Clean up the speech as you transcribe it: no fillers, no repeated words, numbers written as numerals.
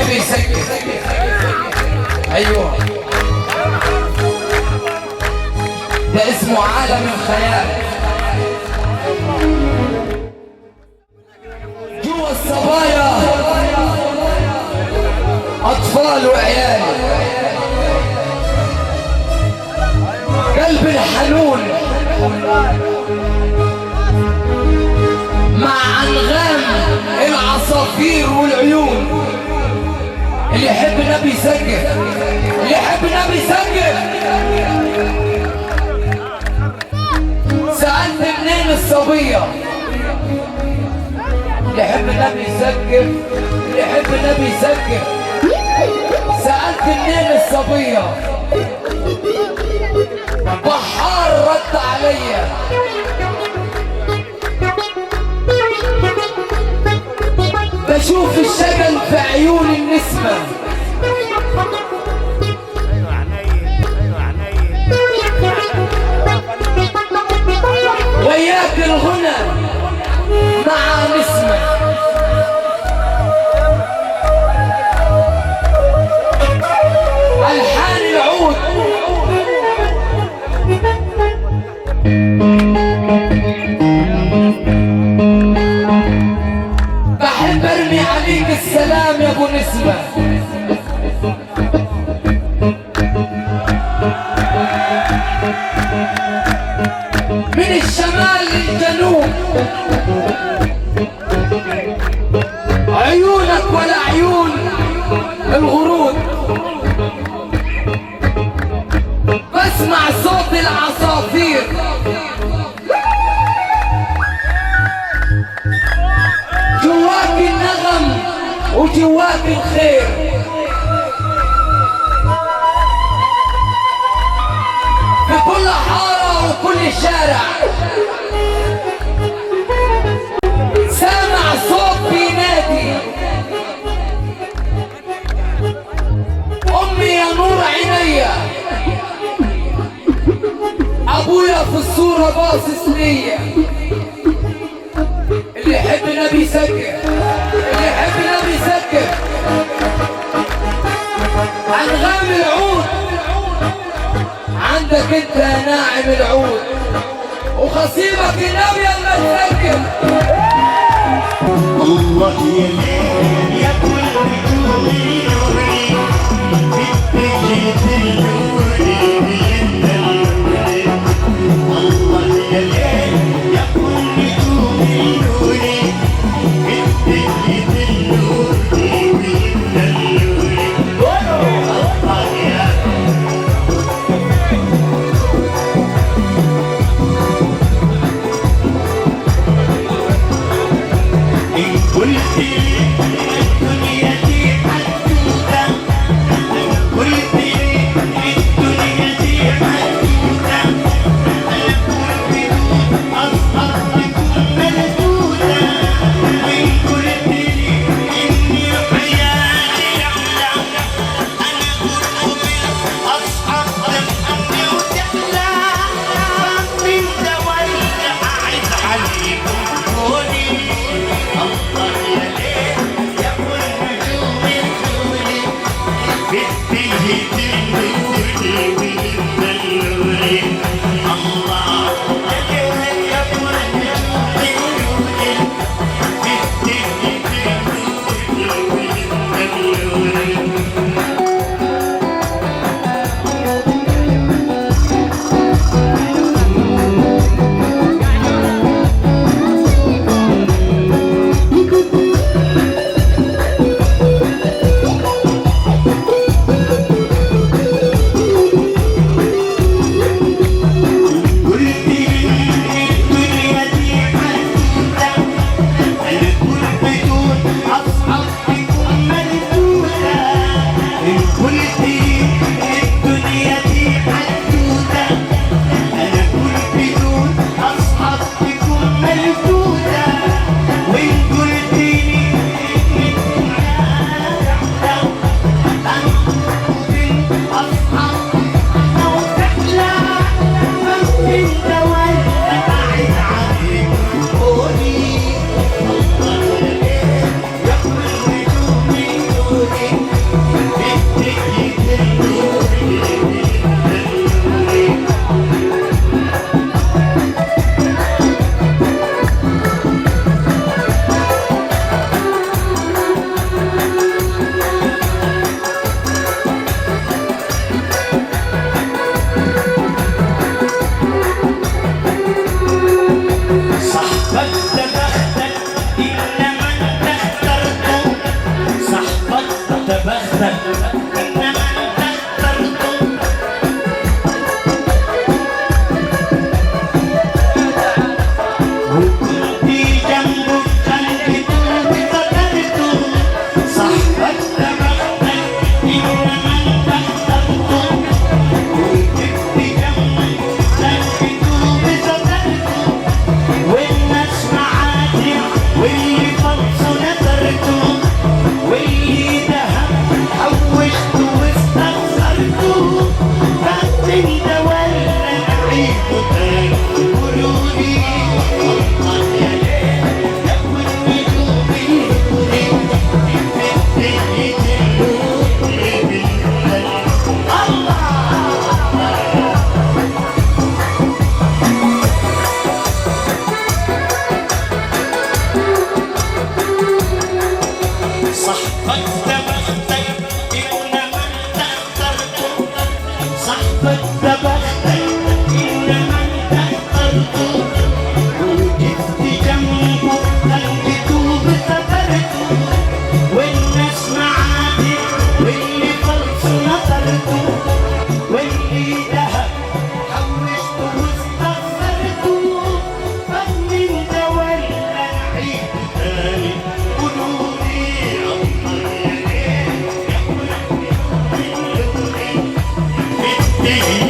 النبي سكت. ايوه ده اسمه عالم الخيال. جوا الصبايا اطفال وعيال، قلب الحنون مع انغام العصافير والعيون. اللي يحب النبي يسقف، اللي يحب النبي يسقف. سألت منين الصبية؟ اللي يحب النبي يسقف، اللي يحب النبي يسقف. سألت منين الصبية؟ بحار رد عليا. بشوف الشجن في عيون النسمة. وياك الغنى مع نسمة. ألحان العود بحب ارمي عليك السلام يا ابو نسمة. من الشمال للجنوب عيونك ولا عيون الغرود. بسمع صوت العصافير جواك النغم وجواك الخير. في كل حارة وكل شارع سامع صوت بينادي. أمي يا نور عينيا، أبويا في الصورة باصص ليا. اللي يحب النبي يسقف، اللي يحب النبي يسقف. أنغام العود عندك انت يا ناعم العود، وخصيبك النبي لما تسقف. الله يا ليل يا كل نوري نوري بتجي تلوري بينا نوري. الله يا ليل يا كل نوري نوري بتجي تلوري بينا نوري. الله يا إن قلت لي واللي فلسه نثرته واللي ذهب حوشته واستخسرته بس انت ولا نعيده تاني قولولي الله يا ليل يا ابو النجوم صاحبك ده بختك انما انت اخترته صاحبك ده بختك انما انت اخترته وجبت جنبه خليته بسفرته والناس معاك واللي فلسه نظرته واللي ذهب حوشته واستخسرته فمن ده ولا نعيد تاني قولولي الله يا ليل يا ابو النجوم